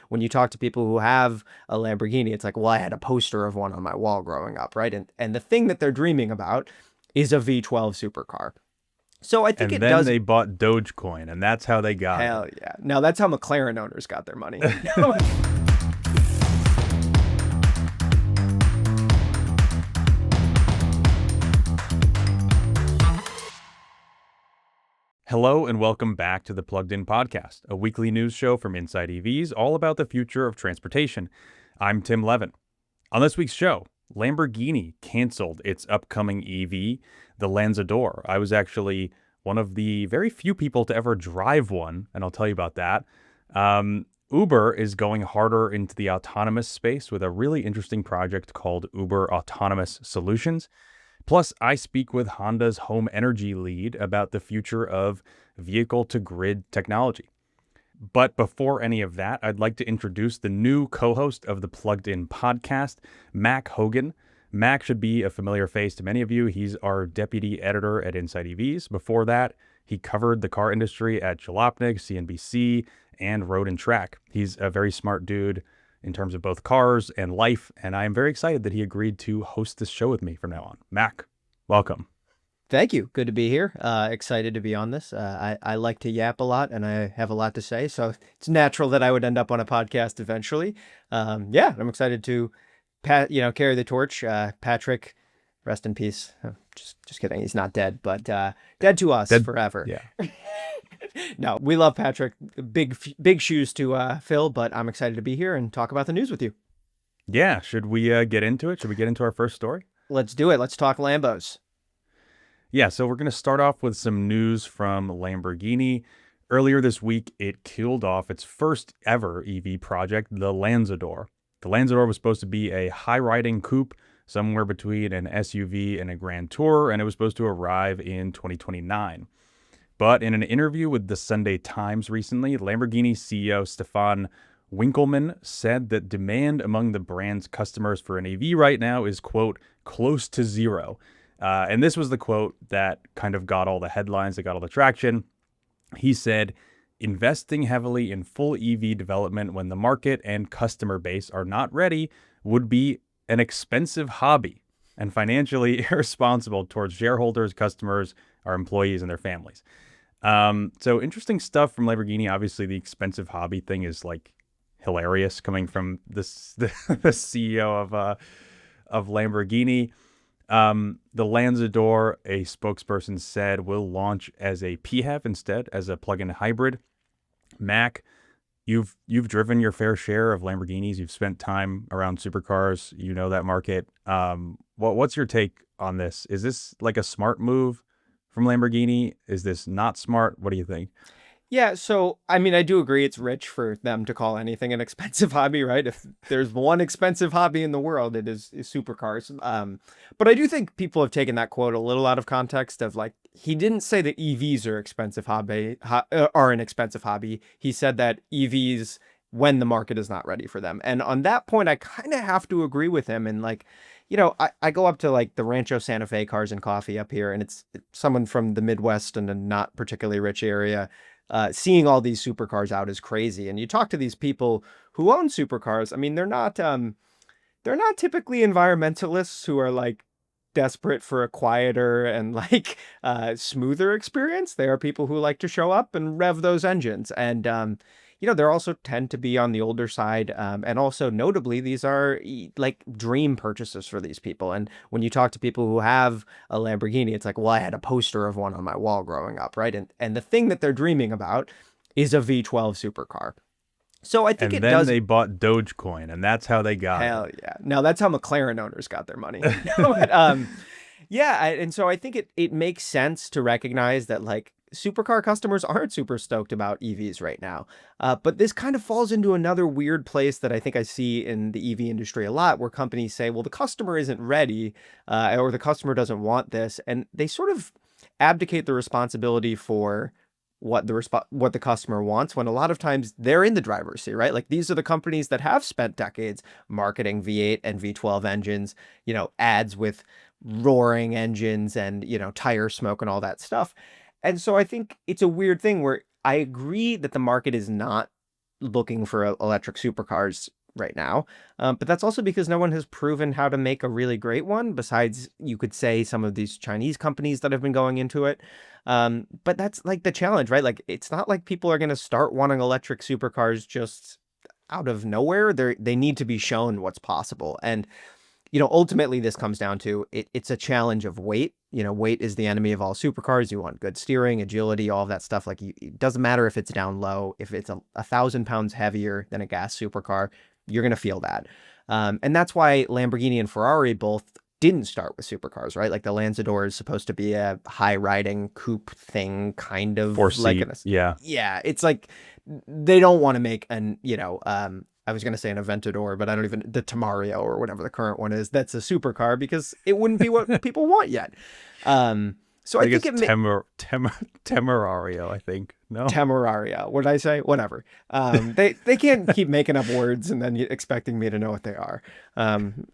when you talk to people who have a Lamborghini, it's like, well, I had a poster of one on my wall growing up, right? And the thing that they're dreaming about is a V12 supercar. So I think And it then does. they bought Dogecoin, and that's how they got it. Hell yeah. Now that's how McLaren owners got their money. Hello, and welcome back to the Plugged In Podcast, a weekly news show from InsideEVs all about the future of transportation. I'm Tim Levin. On this week's show, Lamborghini canceled its upcoming EV, the Lanzador. I was actually one of the very few people to ever drive one, and I'll tell you about that. Uber is going harder into the autonomous space with a really interesting project called Uber Autonomous Solutions. Plus, I speak with Honda's home energy lead about the future of vehicle-to-grid technology. But before any of that, I'd like to introduce the new co-host of the Plugged In podcast, Mack Hogan. Mack should be a familiar face to many of you. He's our deputy editor at InsideEVs. Before that, he covered the car industry at Jalopnik, CNBC, and Road and Track. He's a very smart dude in terms of both cars and life, and I am very excited that he agreed to host this show with me from now on. Mack, welcome. Thank you. Good to be here. Excited to be on this. I like to yap a lot and I have a lot to say, so it's natural that I would end up on a podcast eventually. Yeah, I'm excited to carry the torch. Patrick, rest in peace. Just kidding. He's not dead, but dead to us forever. Yeah. No, we love Patrick. Big shoes to fill, but I'm excited to be here and talk about the news with you. Yeah. Should we get into it? Should we get into our first story? Let's do it. Let's talk Lambos. Yeah, so we're going to start off with some news from Lamborghini. Earlier this week, it killed off its first ever EV project, the Lanzador. The Lanzador was supposed to be a high-riding coupe, somewhere between an SUV and a Grand Tourer, and it was supposed to arrive in 2029. But in an interview with the Sunday Times recently, Lamborghini CEO Stefan Winkelmann said that demand among the brand's customers for an EV right now is, quote, close to zero. And this was the quote that kind of got all the headlines, that got all the traction. He said, investing heavily in full EV development when the market and customer base are not ready would be an expensive hobby and financially irresponsible towards shareholders, customers, our employees, and their families. So interesting stuff from Lamborghini. Obviously, the expensive hobby thing is like hilarious coming from the CEO of Lamborghini. The Lanzador, a spokesperson said, will launch as a PHEV instead, as a plug-in hybrid. Mack, you've driven your fair share of Lamborghinis. You've spent time around supercars. You know that market. What's your take on this? Is this like a smart move from Lamborghini? Is this not smart? What do you think? Yeah, so I mean, I do agree it's rich for them to call anything an expensive hobby, right? If there's one expensive hobby in the world, is supercars. But I do think people have taken that quote a little out of context of like, he didn't say that EVs are are an expensive hobby. He said that EVs when the market is not ready for them. And on that point, I kind of have to agree with him. And like, I go up to like the Rancho Santa Fe Cars and Coffee up here, and it's someone from the Midwest and a not particularly rich area. Seeing all these supercars out is crazy. And you talk to these people who own supercars. I mean, they're not typically environmentalists who are like desperate for a quieter and like smoother experience. They are people who like to show up and rev those engines. And they're also tend to be on the older side. And also notably, these are like dream purchases for these people. And when you talk to people who have a Lamborghini, it's like, well, I had a poster of one on my wall growing up, right? And the thing that they're dreaming about is a V12 supercar. So I think And it then does. they bought Dogecoin, and that's how they got it. Hell yeah. Now that's how McLaren owners got their money. But, yeah. And so I think it makes sense to recognize that like supercar customers aren't super stoked about EVs right now. But this kind of falls into another weird place that I think I see in the EV industry a lot, where companies say, well, the customer isn't ready, or the customer doesn't want this. And they sort of abdicate the responsibility for what the customer wants, when a lot of times they're in the driver's seat, right? Like these are the companies that have spent decades marketing V8 and V12 engines, ads with roaring engines and, tire smoke and all that stuff. And so I think it's a weird thing where I agree that the market is not looking for electric supercars right now. But that's also because no one has proven how to make a really great one, besides, you could say, some of these Chinese companies that have been going into it. But that's like the challenge, right? Like, it's not like people are going to start wanting electric supercars just out of nowhere. They need to be shown what's possible. And ultimately this comes down to it's a challenge of weight. Weight is the enemy of all supercars. You want good steering, agility, all of that stuff. Like, it doesn't matter if it's down low. If it's 1,000 pounds heavier than a gas supercar, you're going to feel that. And that's why Lamborghini and Ferrari both didn't start with supercars, right? Like, the Lanzador is supposed to be a high riding coupe thing, kind of like yeah. It's like they don't want to make I was going to say an Aventador, but I don't even, the Tamario or whatever the current one is, that's a supercar, because it wouldn't be what people want yet. So I think it's Temerario, I think. No? Temerario. What did I say? Whatever. They can't keep making up words and then expecting me to know what they are. I'm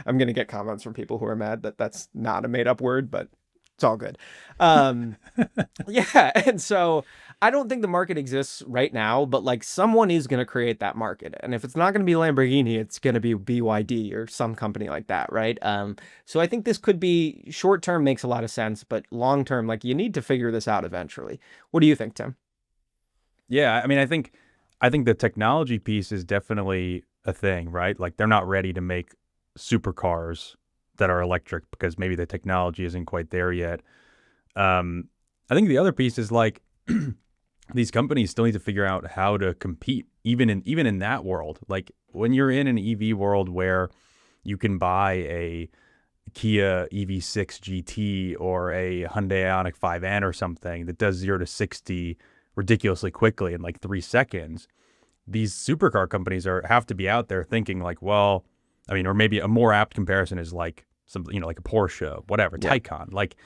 going to get comments from people who are mad that that's not a made up word, but it's all good. Yeah. And so I don't think the market exists right now, but like, someone is going to create that market. And if it's not going to be Lamborghini, it's going to be BYD or some company like that. Right. So I think this could be, short term makes a lot of sense, but long term, like, you need to figure this out eventually. What do you think, Tim? Yeah. I mean, I think the technology piece is definitely a thing, right? Like, they're not ready to make supercars that are electric because maybe the technology isn't quite there yet. I think the other piece is, like, these companies still need to figure out how to compete, even in that world. Like, when you're in an EV world where you can buy a Kia EV6 GT or a Hyundai Ioniq 5N or something that does 0 to 60 ridiculously quickly in like 3 seconds, these supercar companies have to be out there thinking like, well, I mean, or maybe a more apt comparison is like something, like a Porsche, whatever, Yeah. Taycan. Like,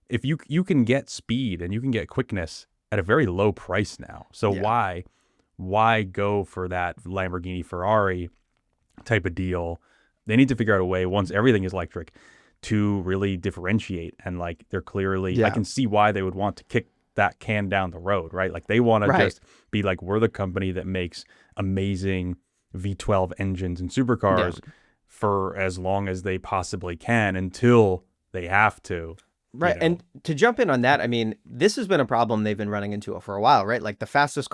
if you can get speed and you can get quickness at a very low price now. So Yeah. why go for that Lamborghini Ferrari type of deal? They need to figure out a way, once everything is electric, to really differentiate. And like, they're clearly, I Yeah. can see why they would want to kick that can down the road, right? Like, they want to Right. just be like, we're the company that makes amazing V12 engines and Yeah. supercars for as long as they possibly can until they have to. Right. And to jump in on that, I mean, this has been a problem they've been running into for a while, right? Like, the fastest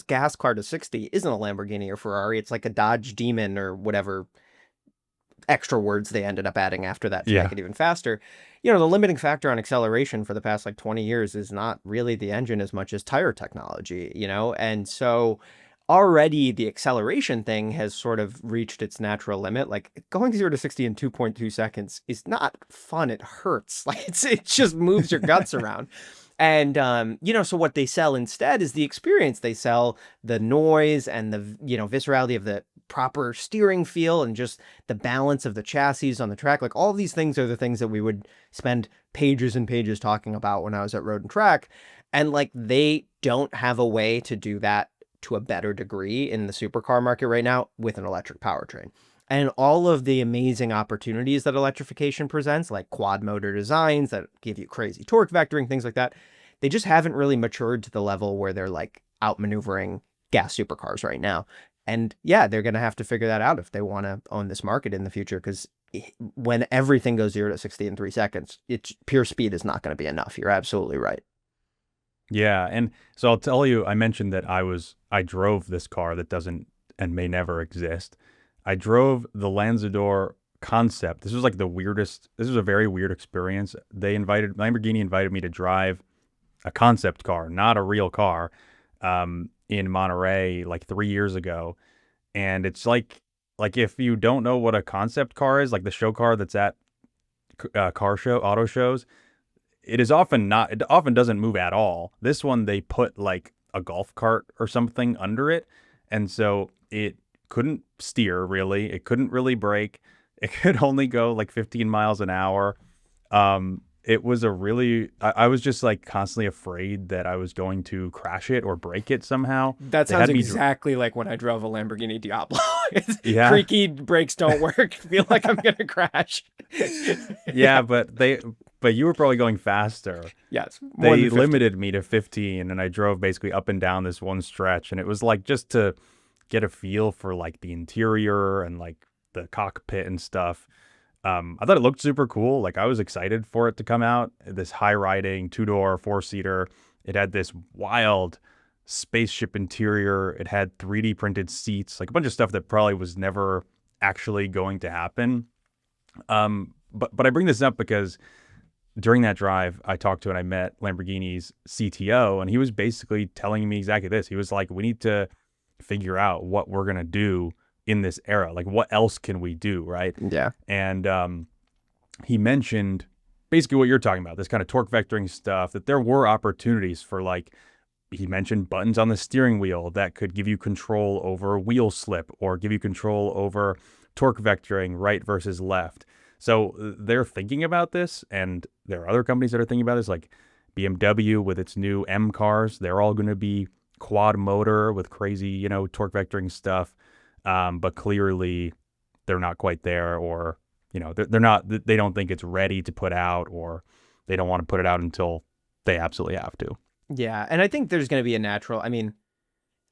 gas car to 60 isn't a Lamborghini or Ferrari. It's like a Dodge Demon or whatever extra words they ended up adding after that to make it even faster. The limiting factor on acceleration for the past like 20 years is not really the engine as much as tire technology, And so already the acceleration thing has sort of reached its natural limit. Like, going 0 to 60 in 2.2 seconds is not fun. It hurts. Like, it just moves your guts around. And, so what they sell instead is the experience. They sell the noise and the, viscerality of the proper steering feel and just the balance of the chassis on the track. Like, all of these things are the things that we would spend pages and pages talking about when I was at Road and Track. And like, they don't have a way to do that to a better degree in the supercar market right now with an electric powertrain. And all of the amazing opportunities that electrification presents, like quad motor designs that give you crazy torque vectoring, things like that, they just haven't really matured to the level where they're like outmaneuvering gas supercars right now. And yeah, they're going to have to figure that out if they want to own this market in the future, because when everything goes 0 to 60 in 3 seconds, it's pure speed is not going to be enough. You're absolutely right. Yeah, and so I'll tell you, I mentioned that I drove this car that doesn't and may never exist. I drove the Lanzador concept. This was like this was a very weird experience. Lamborghini invited me to drive a concept car, not a real car, in Monterey like 3 years ago. And it's like if you don't know what a concept car is, like the show car that's at auto shows, it often doesn't move at all. This one, they put like a golf cart or something under it. And so it couldn't steer really. It couldn't really brake. It could only go like 15 miles an hour. It was I was just like constantly afraid that I was going to crash it or break it somehow. That sounds exactly like when I drove a Lamborghini Diablo. Yeah. Creaky brakes don't work. I feel like I'm going to crash. Yeah, but but you were probably going faster. Yes, more They than 50. limited me to 15, and I drove basically up and down this one stretch, and it was like just to get a feel for like the interior and like the cockpit and stuff. I thought it looked super cool. Like I was excited for it to come out. This high riding 2-door 4-seater. It had this wild spaceship interior. It had 3D printed seats, like a bunch of stuff that probably was never actually going to happen. But I bring this up because during that drive, I talked to and I met Lamborghini's CTO, and he was basically telling me exactly this. He was like, we need to figure out what we're going to do in this era. Like, what else can we do, right? Yeah. And he mentioned basically what you're talking about, this kind of torque vectoring stuff, that there were opportunities for, like, he mentioned buttons on the steering wheel that could give you control over wheel slip or give you control over torque vectoring right versus left. So they're thinking about this, and there are other companies that are thinking about this, like BMW with its new M cars. They're all going to be quad motor with crazy, torque vectoring stuff. But clearly they're not quite there, or, they're not, they don't think it's ready to put out, or they don't want to put it out until they absolutely have to. Yeah, and I think there's going to be a natural, I mean,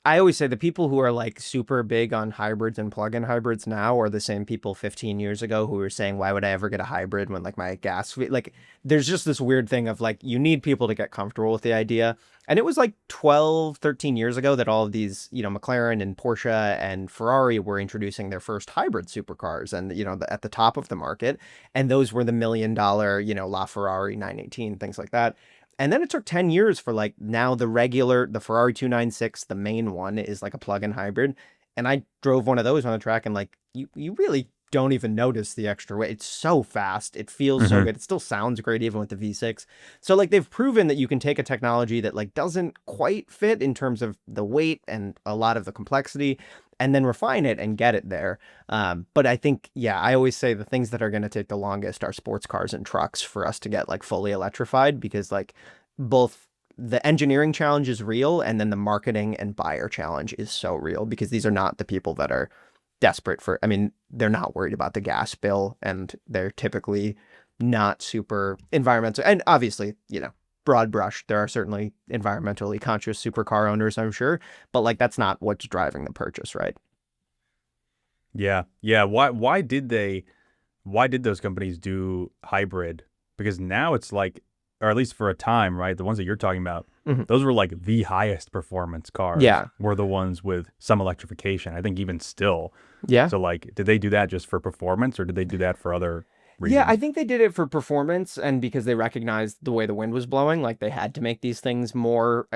I always say the people who are like super big on hybrids and plug-in hybrids now are the same people 15 years ago who were saying, why would I ever get a hybrid when like my gas, like there's just this weird thing of like, you need people to get comfortable with the idea. And it was like 12, 13 years ago that all of these, McLaren and Porsche and Ferrari were introducing their first hybrid supercars and, at the top of the market. And those were the $1 million, LaFerrari 918, things like that. And then it took 10 years for like now the Ferrari 296, the main one is like a plug-in hybrid. And I drove one of those on the track and like you really don't even notice the extra weight. It's so fast. It feels so good. It still sounds great even with the V6. So like they've proven that you can take a technology that like doesn't quite fit in terms of the weight and a lot of the complexity and then refine it and get it there. But I think, I always say the things that are going to take the longest are sports cars and trucks for us to get like fully electrified, because like both the engineering challenge is real and then the marketing and buyer challenge is so real, because these are not the people that are desperate for, I mean, they're not worried about the gas bill, and they're typically not super environmental. And obviously, broad brush, there are certainly environmentally conscious supercar owners, I'm sure, but like that's not what's driving the purchase, right? Yeah. Why did those companies do hybrid? Because now it's like, or at least for a time, right? The ones that you're talking about, those were like the highest performance cars. Yeah. Were the ones with some electrification. I think even still. Yeah. So like, did they do that just for performance, or did they do that for other reasons? Yeah, I think they did it for performance, and because they recognized the way the wind was blowing, like they had to make these things more,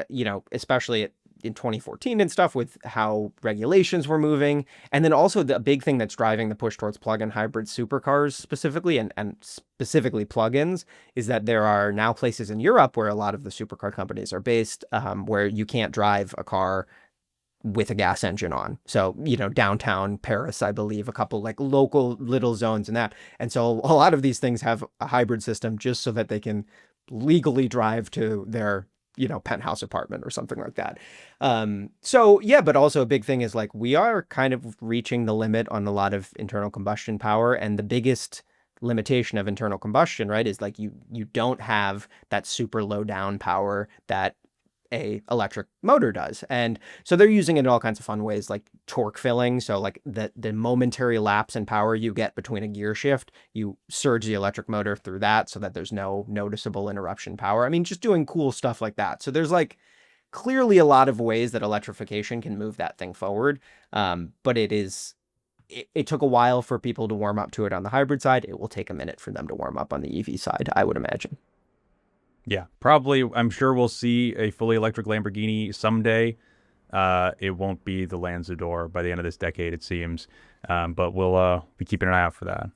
especially in 2014 and stuff with how regulations were moving. And then also the big thing that's driving the push towards plug-in hybrid supercars specifically, and specifically plug-ins, is that there are now places in Europe where a lot of the supercar companies are based, where you can't drive a car with a gas engine on. So, downtown Paris, I believe, a couple like local little zones and that. And so a lot of these things have a hybrid system just so that they can legally drive to their, penthouse apartment or something like that. But also a big thing is like, we are kind of reaching the limit on a lot of internal combustion power. And the biggest limitation of internal combustion, right, is like you don't have that super low down power that a electric motor does. And so they're using it in all kinds of fun ways, like torque filling. So like the momentary lapse in power you get between a gear shift, you surge the electric motor through that so that there's no noticeable interruption power. I mean, just doing cool stuff like that. So there's like clearly a lot of ways that electrification can move that thing forward. But it took a while for people to warm up to it on the hybrid side. It will take a minute for them to warm up on the EV side, I would imagine. Yeah, probably. I'm sure we'll see a fully electric Lamborghini someday. It won't be the Lanzador by the end of this decade, it seems. But we'll be keeping an eye out for that.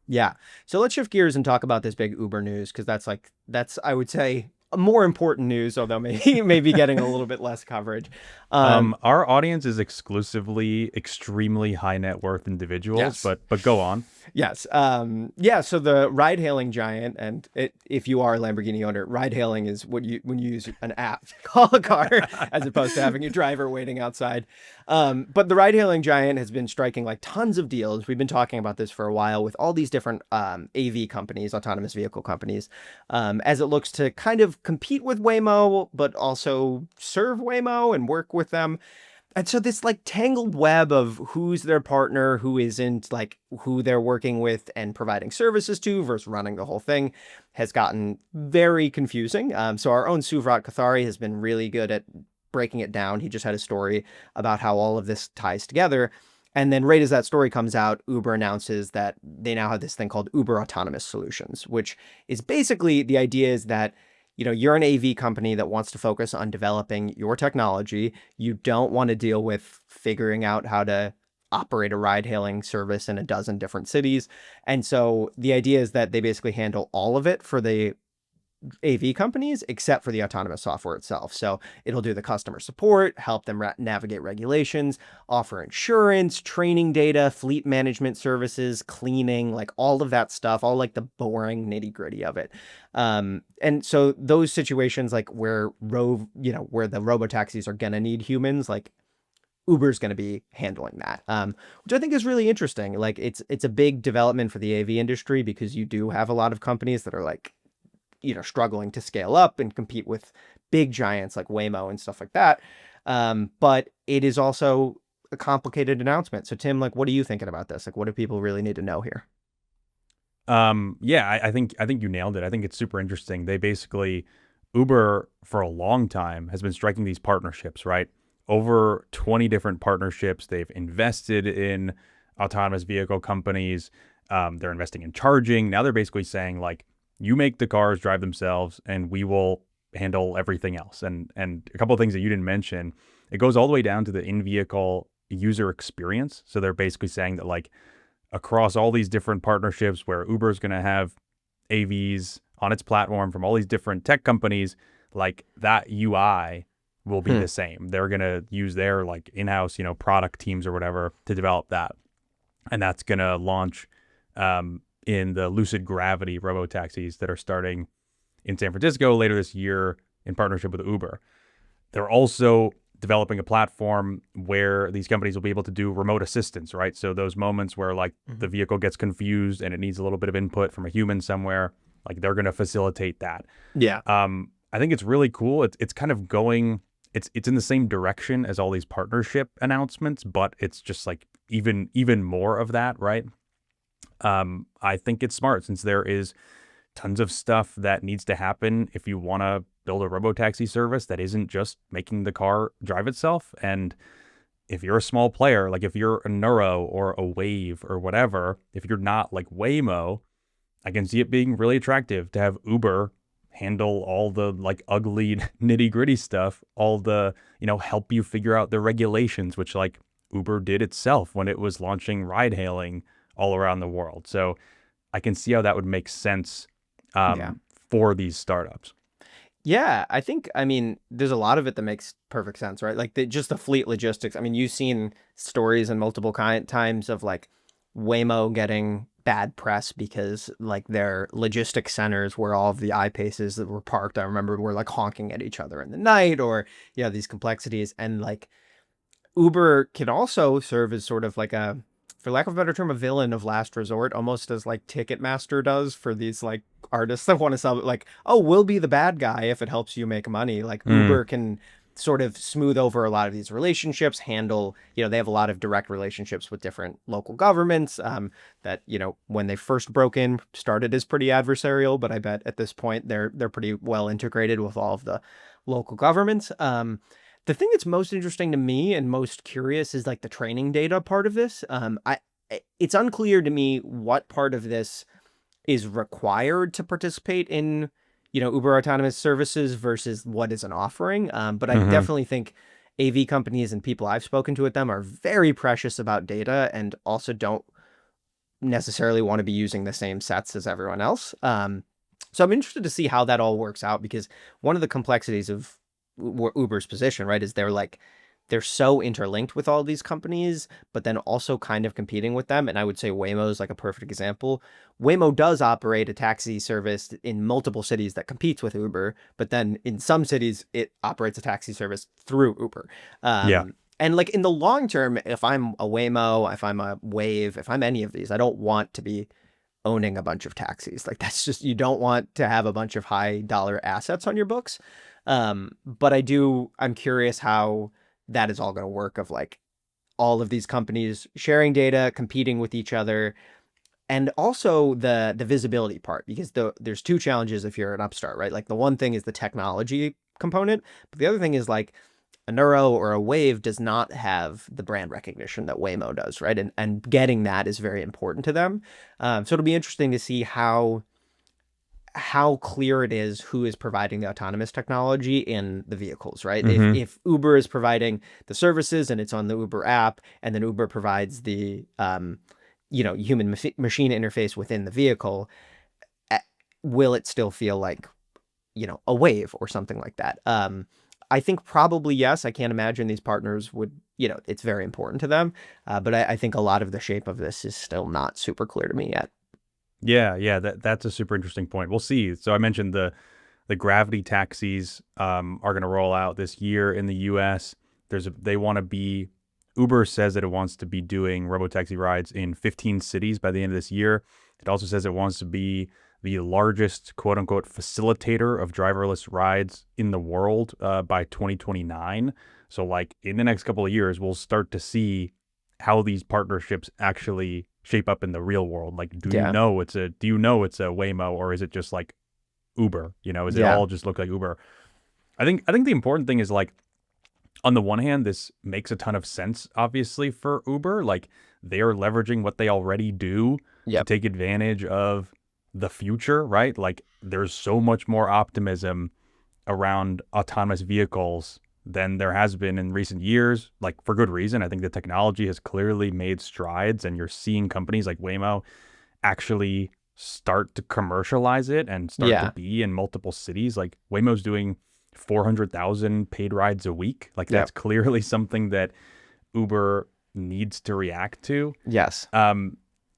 Yeah. So let's shift gears and talk about this big Uber news, because that's I would say, more important news, although maybe getting a little bit less coverage. Our audience is exclusively extremely high net worth individuals, Yes. but go on. Yes. Yeah. So the ride-hailing giant, and if you are a Lamborghini owner, ride-hailing is when you use an app to call a car as opposed to having your driver waiting outside. But the ride-hailing giant has been striking like tons of deals. We've been talking about this for a while with all these different AV companies, autonomous vehicle companies, as it looks to kind of compete with Waymo, but also serve Waymo and work with them. And so this like tangled web of who's their partner, who isn't, like who they're working with and providing services to versus running the whole thing has gotten very confusing. So our own Suvrat Kathari has been really good at breaking it down. He just had a story about how all of this ties together. And then right as that story comes out, Uber announces that they now have this thing called Uber Autonomous Solutions, which is basically the idea is that you're an AV company that wants to focus on developing your technology. You don't want to deal with figuring out how to operate a ride hailing service in a dozen different cities. And so the idea is that they basically handle all of it for the AV companies, except for the autonomous software itself. So it'll do the customer support, help them navigate regulations, offer insurance, training data, fleet management services, cleaning, like all of that stuff, all like the boring nitty gritty of it. And so those situations like where where the robo taxis are going to need humans, like Uber's going to be handling that, which I think is really interesting. Like it's a big development for the AV industry because you do have a lot of companies that are like, struggling to scale up and compete with big giants like Waymo and stuff like that. But it is also a complicated announcement. So Tim, like, what are you thinking about this? Like, what do people really need to know here? Yeah, I think you nailed it. I think it's super interesting. They basically, Uber for a long time has been striking these partnerships, right? Over 20 different partnerships. They've invested in autonomous vehicle companies. They're investing in charging. Now they're basically saying like, you make the cars drive themselves and we will handle everything else. And a couple of things that you didn't mention, it goes all the way down to the in-vehicle user experience. So they're basically saying that like across all these different partnerships where Uber is going to have AVs on its platform from all these different tech companies, like that UI will be the same. They're going to use their like in-house, product teams or whatever to develop that. And that's going to launch in the Lucid Gravity robo-taxis that are starting in San Francisco later this year in partnership with Uber. They're also developing a platform where these companies will be able to do remote assistance, right? So those moments where like the vehicle gets confused and it needs a little bit of input from a human somewhere, like they're going to facilitate that. Yeah. I think it's really cool. It's kind of going, it's in the same direction as all these partnership announcements, but it's just like even more of that, right? I think it's smart since there is tons of stuff that needs to happen if you want to build a robotaxi service that isn't just making the car drive itself. And if you're a small player, like if you're a Nuro or a Wave or whatever, if you're not like Waymo, I can see it being really attractive to have Uber handle all the like ugly nitty gritty stuff, all the, help you figure out the regulations, which like Uber did itself when it was launching ride hailing all around the world. So I can see how that would make sense for these startups. Yeah, I mean, there's a lot of it that makes perfect sense, right? Like just the fleet logistics. I mean, you've seen stories in multiple times of like Waymo getting bad press because like their logistics centers where all of the I-Paces that were parked, I remember, were like honking at each other in the night, or these complexities. And like Uber can also serve as sort of like a, for lack of a better term, a villain of last resort, almost as like Ticketmaster does for these like artists that want to sell it. Like, oh, we'll be the bad guy if it helps you make money. Like Uber can sort of smooth over a lot of these relationships, handle, they have a lot of direct relationships with different local governments that, when they first broke in, started as pretty adversarial, but I bet at this point they're pretty well integrated with all of the local governments. The thing that's most interesting to me and most curious is like the training data part of this. It's unclear to me what part of this is required to participate in, Uber autonomous services versus what is an offering. But I definitely think AV companies and people I've spoken to at them are very precious about data and also don't necessarily want to be using the same sets as everyone else. So I'm interested to see how that all works out, because one of the complexities of Uber's position, right, is they're so interlinked with all these companies, but then also kind of competing with them. And I would say Waymo is like a perfect example. Waymo does operate a taxi service in multiple cities that competes with Uber, but then in some cities it operates a taxi service through Uber. Yeah. And like in the long term, if I'm a Waymo, if I'm a Wave, if I'm any of these, I don't want to be owning a bunch of taxis. Like that's just, you don't want to have a bunch of high dollar assets on your books. But I'm curious how that is all going to work, of like all of these companies sharing data, competing with each other, and also the visibility part, because there's two challenges if you're an upstart, right? Like the one thing is the technology component, but the other thing is like a Nuro or a Wave does not have the brand recognition that Waymo does, right? And getting that is very important to them. So it'll be interesting to see how clear it is who is providing the autonomous technology in the vehicles, right? Mm-hmm. If Uber is providing the services and it's on the Uber app, and then Uber provides the human machine interface within the vehicle, will it still feel like a Wave or something like that? I think probably yes. I can't imagine these partners would, it's very important to them. But I think a lot of the shape of this is still not super clear to me yet. Yeah. That's a super interesting point. We'll see. So I mentioned the gravity taxis are going to roll out this year in the U.S. They want to be. Uber says that it wants to be doing robotaxi rides in 15 cities by the end of this year. It also says it wants to be the largest quote unquote facilitator of driverless rides in the world by 2029. So like in the next couple of years, we'll start to see how these partnerships actually shape up in the real world. Like, do you know it's a Waymo, or is it just like Uber? Is it all just look like Uber? I think the important thing is like, on the one hand, this makes a ton of sense, obviously, for Uber. Like they are leveraging what they already do to take advantage of the future, right? Like there's so much more optimism around autonomous vehicles than there has been in recent years, like for good reason. I think the technology has clearly made strides, and you're seeing companies like Waymo actually start to commercialize it and start to be in multiple cities. Like Waymo's doing 400,000 paid rides a week. Like that's clearly something that Uber needs to react to. Yes.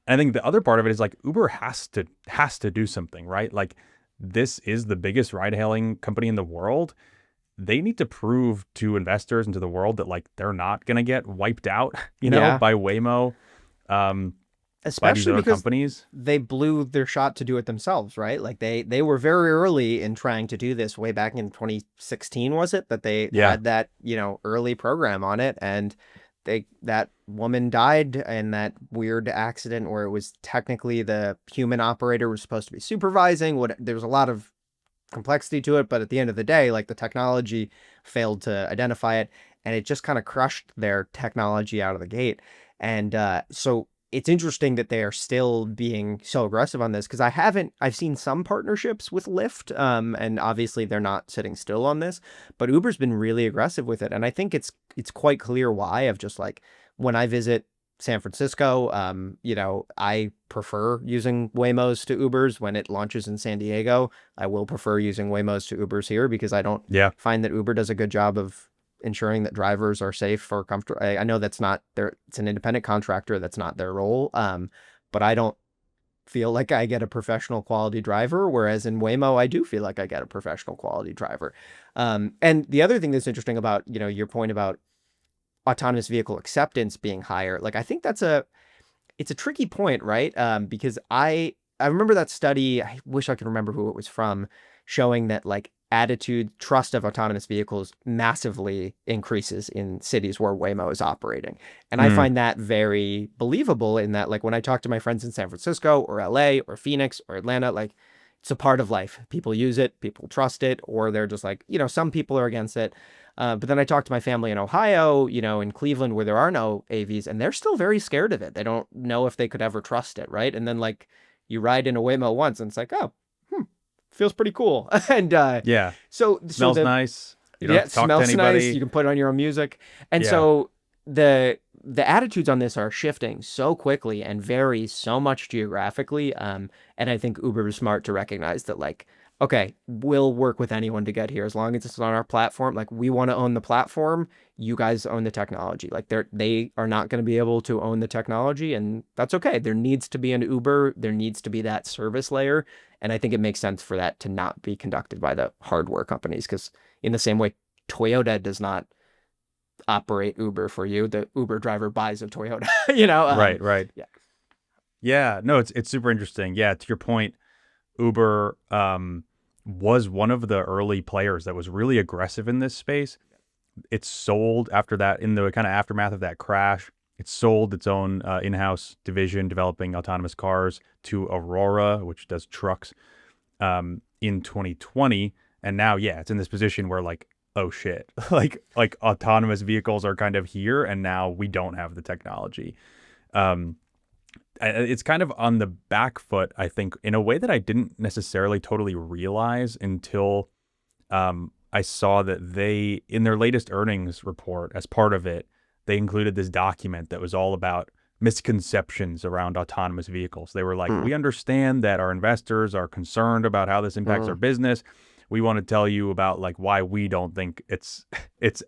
I think the other part of it is like Uber has to do something, right? Like this is the biggest ride-hailing company in the world. They need to prove to investors and to the world that like they're not going to get wiped out, by Waymo, especially by these other because companies. They blew their shot to do it themselves, right? Like they were very early in trying to do this way back in 2016, was it? That they had that, early program on it, and that woman died in that weird accident where it was technically the human operator was supposed to be supervising. There was a lot of complexity to it, but at the end of the day, like the technology failed to identify it, and it just kind of crushed their technology out of the gate. And so it's interesting that they are still being so aggressive on this, because I've seen some partnerships with Lyft, and obviously they're not sitting still on this, but Uber's been really aggressive with it. And I think it's quite clear why. Of just like when I visit San Francisco, I prefer using Waymos to Ubers. When it launches in San Diego, I will prefer using Waymos to Ubers here, because I don't find that Uber does a good job of ensuring that drivers are safe or comfortable. I know that's not it's an independent contractor. That's not their role. But I don't feel like I get a professional quality driver. Whereas in Waymo, I do feel like I get a professional quality driver. And the other thing that's interesting about, your point about autonomous vehicle acceptance being higher, like I think it's a tricky point, right? Because I remember that study, I wish I could remember who it was from, showing that like trust of autonomous vehicles massively increases in cities where Waymo is operating. And I find that very believable, in that like when I talk to my friends in San Francisco or LA or Phoenix or Atlanta, like it's a part of life. People use it, people trust it, or they're just like, some people are against it. But then I talk to my family in Ohio, in Cleveland, where there are no AVs, and they're still very scared of it. They don't know if they could ever trust it, right? And then like you ride in a Waymo once and it's like, oh, feels pretty cool. And smells nice. You don't have to talk to smells anybody. nice. You can put on your own music. And so the attitudes on this are shifting so quickly and vary so much geographically. And I think Uber is smart to recognize that, like, okay, we'll work with anyone to get here as long as it's on our platform. Like, we want to own the platform. You guys own the technology. Like, they are not going to be able to own the technology, and that's okay. There needs to be an Uber. There needs to be that service layer. And I think it makes sense for that to not be conducted by the hardware companies, because in the same way, Toyota does not operate Uber for you. The Uber driver buys a Toyota, Right, right. yeah. Yeah, no, it's super interesting. Yeah, to your point, Uber was one of the early players that was really aggressive in this space. It sold after that, in the kind of aftermath of that crash. It sold its own in-house division developing autonomous cars to Aurora, which does trucks, in 2020. And now, yeah, it's in this position where, like, oh shit, like autonomous vehicles are kind of here, and now we don't have the technology. It's kind of on the back foot, I think, in a way that I didn't necessarily totally realize until I saw that they, in their latest earnings report, as part of it, they included this document that was all about misconceptions around autonomous vehicles. They were like, we understand that our investors are concerned about how this impacts our business. We want to tell you about, like, why we don't think it's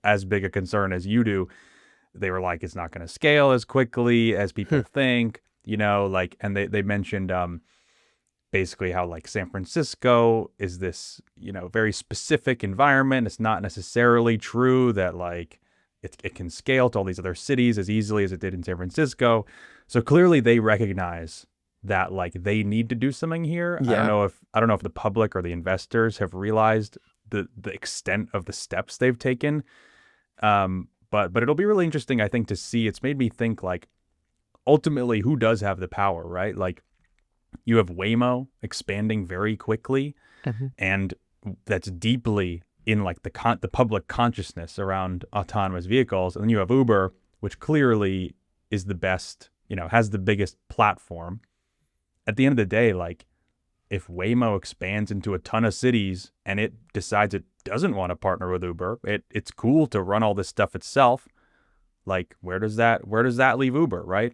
as big a concern as you do. They were like, it's not going to scale as quickly as people think, like, and they mentioned basically how, like, San Francisco is this, very specific environment. It's not necessarily true that, like, it can scale to all these other cities as easily as it did in San Francisco. So clearly they recognize that, like, they need to do something here. Yeah. I don't know if the public or the investors have realized the extent of the steps they've taken. But it'll be really interesting, I think, to see. It's made me think, like, ultimately, who does have the power, right? Like, you have Waymo expanding very quickly, and that's deeply in, like, the public consciousness around autonomous vehicles. And then you have Uber, which clearly is the best, has the biggest platform. At the end of the day, like, if Waymo expands into a ton of cities and it decides it doesn't want to partner with Uber, it's cool to run all this stuff itself. Like, where does that leave Uber, right?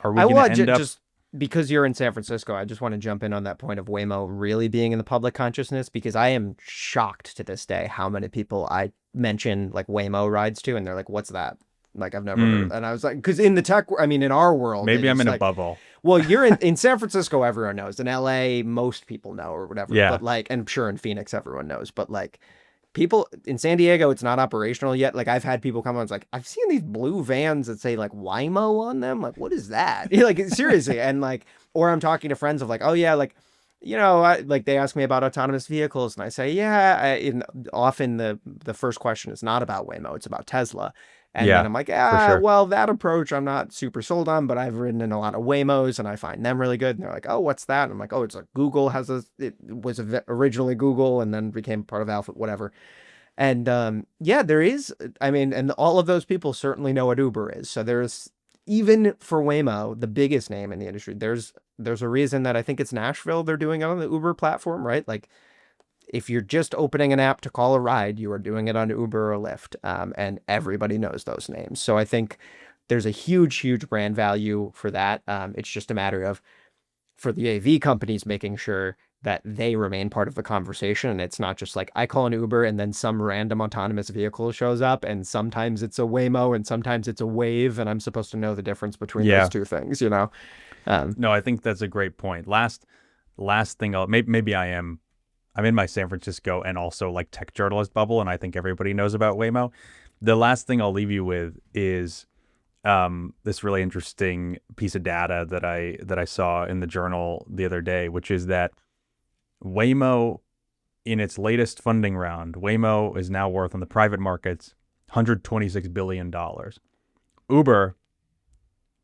Are we going to end up just because you're in San Francisco, I just want to jump in on that point of Waymo really being in the public consciousness, because I am shocked to this day how many people I mention, like, Waymo rides to, and they're like, "What's that?" Like, I've never heard. And I was like, because in the tech, I mean, in our world, maybe I'm in like, a bubble. Well, you're in San Francisco, everyone knows. In LA, most people know, or whatever. Yeah. But, like, and I'm sure in Phoenix, everyone knows. But, like, people in San Diego, it's not operational yet. Like, I've had people come on, it's like, I've seen these blue vans that say, like, Waymo on them. Like, what is that? Like, seriously. And, like, or I'm talking to friends of, like, oh yeah, like, like, they ask me about autonomous vehicles, and I say, yeah. Often the first question is not about Waymo, it's about Tesla. And then I'm like, sure. Well, that approach I'm not super sold on, but I've ridden in a lot of Waymos and I find them really good. And they're like, oh, what's that? And I'm like, oh, it's like Google it was originally Google and then became part of Alphabet, whatever. And yeah, there is, I mean, and all of those people certainly know what Uber is. So there's, even for Waymo, the biggest name in the industry, there's a reason that I think it's Nashville they're doing it on the Uber platform, right? Like, if you're just opening an app to call a ride, you are doing it on Uber or Lyft, and everybody knows those names. So I think there's a huge brand value for that. It's just a matter of, for the AV companies, making sure that they remain part of the conversation. And it's not just like, I call an Uber and then some random autonomous vehicle shows up, and sometimes it's a Waymo and sometimes it's a Wave, and I'm supposed to know the difference between those two things, No, I think that's a great point. Last thing, maybe I'm in my San Francisco and also, like, tech journalist bubble, and I think everybody knows about Waymo. The last thing I'll leave you with is this really interesting piece of data that I saw in the journal the other day, which is that Waymo, in its latest funding round, Waymo is now worth on the private markets $126 billion. Uber,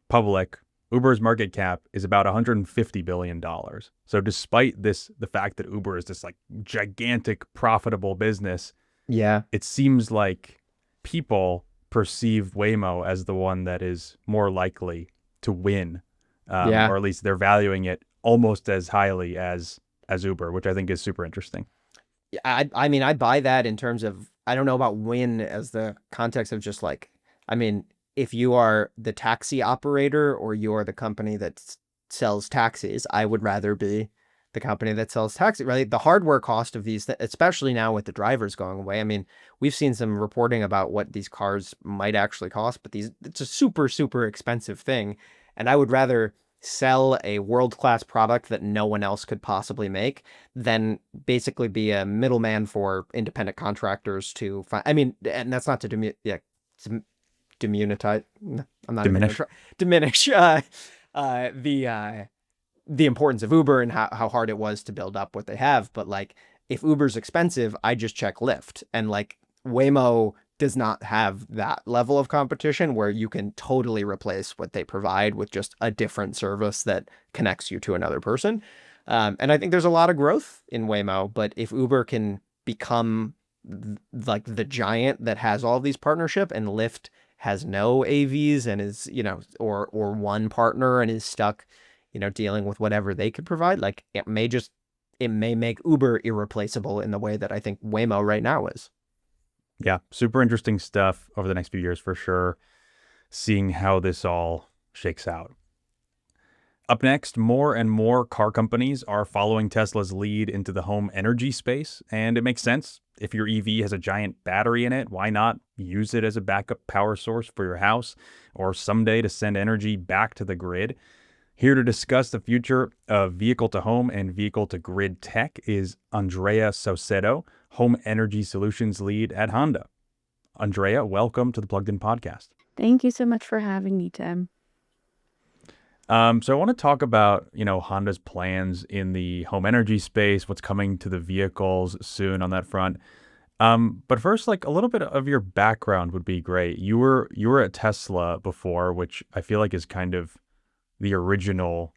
public, Uber's market cap is about $150 billion. So despite the fact that Uber is this, like, gigantic profitable business, it seems like people perceive Waymo as the one that is more likely to win, or at least they're valuing it almost as highly as Uber, which I think is super interesting. I mean, I buy that in terms of, I don't know about win as the context of just, like, I mean, if you are the taxi operator or you are the company that sells taxis, I would rather be the company that sells taxi, right? The hardware cost of these, especially now with the drivers going away. I mean, we've seen some reporting about what these cars might actually cost, but it's a super, super expensive thing. And I would rather sell a world-class product that no one else could possibly make than basically be a middleman for independent contractors to find. I mean, and that's not to demunitize. I'm not even gonna Diminish. try diminish the importance of Uber and how hard it was to build up what they have. But like, if Uber's expensive, I just check Lyft, and like Waymo does not have that level of competition where you can totally replace what they provide with just a different service that connects you to another person. And I think there's a lot of growth in Waymo, but if Uber can become like the giant that has all these partnership, and Lyft has no AVs and is, or one partner and is stuck, dealing with whatever they could provide, like it may make Uber irreplaceable in the way that I think Waymo right now is. Yeah, super interesting stuff over the next few years for sure, seeing how this all shakes out. Up next, more and more car companies are following Tesla's lead into the home energy space, and it makes sense. If your EV has a giant battery in it, why not use it as a backup power source for your house or someday to send energy back to the grid? Here to discuss the future of vehicle-to-home and vehicle-to-grid tech is Andrea Saucedo, Home Energy Solutions Lead at Honda. Andrea, welcome to the Plugged In Podcast. Thank you so much for having me, Tim. So I want to talk about, Honda's plans in the home energy space, what's coming to the vehicles soon on that front. But first, like a little bit of your background would be great. You were at Tesla before, which I feel like is kind of the original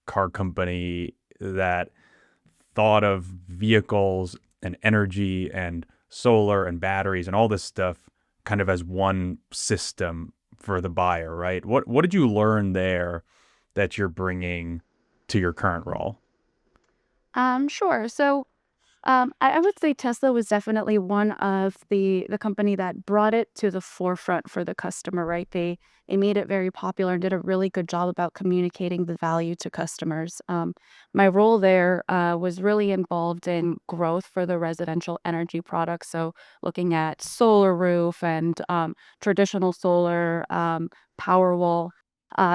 car company that thought of vehicles and energy and solar and batteries and all this stuff kind of as one system for the buyer, right? What did you learn there that you're bringing to your current role? Sure. So, I would say Tesla was definitely one of the company that brought it to the forefront for the customer, right? They made it very popular and did a really good job about communicating the value to customers. My role there was really involved in growth for the residential energy products. So, looking at solar roof and traditional solar, Powerwall.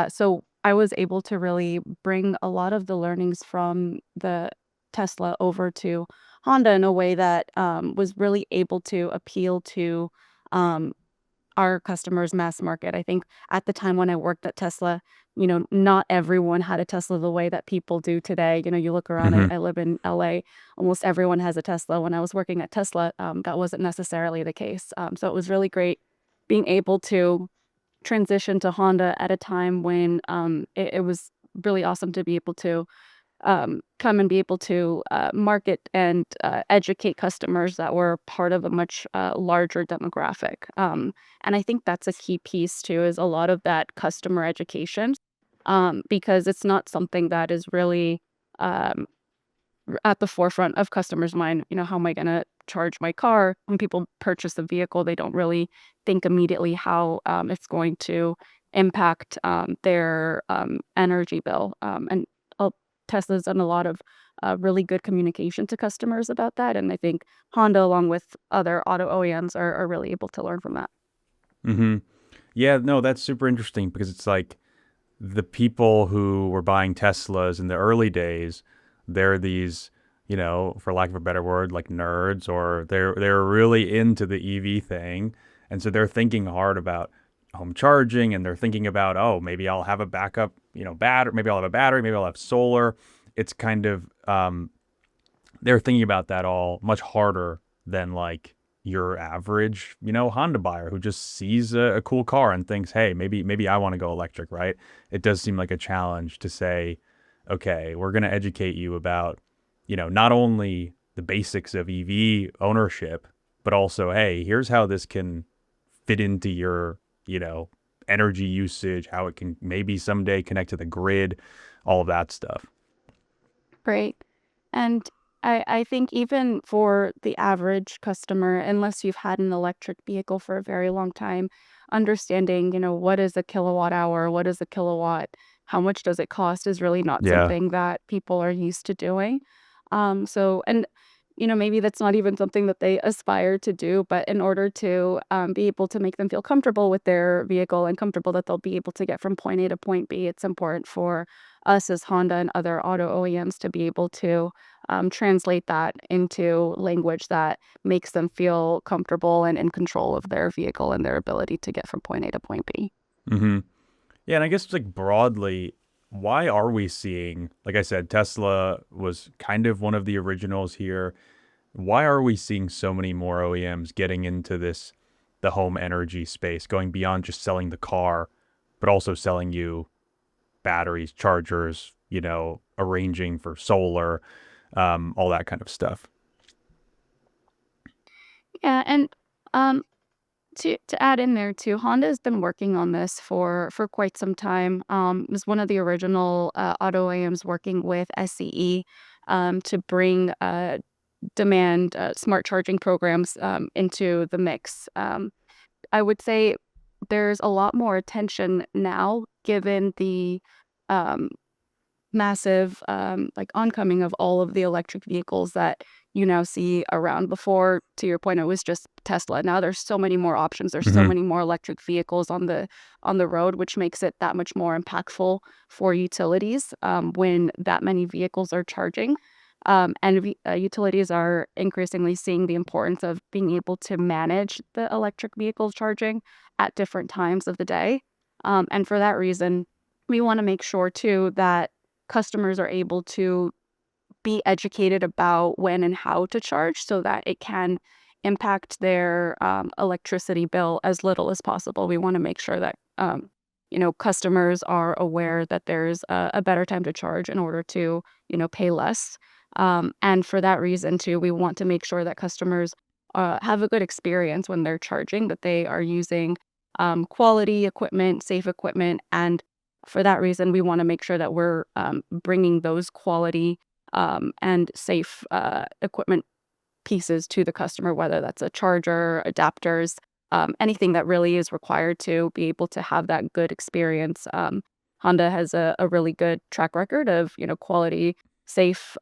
So I was able to really bring a lot of the learnings from the Tesla over to Honda in a way that was really able to appeal to um, our customers' mass market. I think at the time when I worked at Tesla, not everyone had a Tesla the way that people do today. You look around, I, Hmm. I live in LA, almost everyone has a Tesla. When I was working at Tesla, that wasn't necessarily the case. So it was really great being able to transition to Honda at a time when it was really awesome to be able to come and be able to market and educate customers that were part of a much larger demographic. And I think that's a key piece too, is a lot of that customer education, because it's not something that is really um, at the forefront of customers' mind. How am I going to charge my car? When people purchase a vehicle, they don't really think immediately how it's going to impact their energy bill. And Tesla's done a lot of really good communication to customers about that. And I think Honda, along with other auto OEMs, are really able to learn from that. Hmm. Yeah, no, that's super interesting because it's like the people who were buying Teslas in the early days, they're these, for lack of a better word, like nerds, or they're really into the EV thing. And so they're thinking hard about home charging, and they're thinking about, oh, maybe I'll have a backup, battery, maybe I'll have a battery, maybe I'll have solar. It's kind of they're thinking about that all much harder than like your average, Honda buyer who just sees a cool car and thinks, hey, maybe I want to go electric, right? It does seem like a challenge to say, okay, we're going to educate you about, not only the basics of EV ownership, but also, hey, here's how this can fit into your, energy usage, how it can maybe someday connect to the grid, all of that stuff. Right. And I think even for the average customer, unless you've had an electric vehicle for a very long time, understanding, what is a kilowatt hour, what is a kilowatt, how much does it cost is really not Yeah. something that people are used to doing. And maybe that's not even something that they aspire to do, but in order to be able to make them feel comfortable with their vehicle and comfortable that they'll be able to get from point A to point B, it's important for us as Honda and other auto OEMs to be able to translate that into language that makes them feel comfortable and in control of their vehicle and their ability to get from point A to point B. Mm-hmm. Yeah, and I guess like broadly, why are we seeing, like I said, Tesla was kind of one of the originals here. Why are we seeing so many more OEMs getting into the home energy space, going beyond just selling the car, but also selling you batteries, chargers, arranging for solar, all that kind of stuff? Yeah, and um, to add in there too, Honda's been working on this for quite some time. It was one of the original auto OEMs working with SCE to bring demand smart charging programs into the mix. I would say there's a lot more attention now given the um, massive like oncoming of all of the electric vehicles that you now see around. Before, to your point, it was just Tesla. Now there's so many more options. There's so Mm-hmm. many more electric vehicles on the road, which makes it that much more impactful for utilities when that many vehicles are charging. Utilities are increasingly seeing the importance of being able to manage the electric vehicle charging at different times of the day. And for that reason, we want to make sure too that customers are able to be educated about when and how to charge so that it can impact their electricity bill as little as possible. We want to make sure that customers are aware that there's a better time to charge in order to pay less. And for that reason too, we want to make sure that customers have a good experience when they're charging, that they are using quality equipment, safe equipment, and for that reason, we want to make sure that we're bringing those quality and safe equipment pieces to the customer, whether that's a charger, adapters, anything that really is required to be able to have that good experience. Honda has a really good track record of quality, safe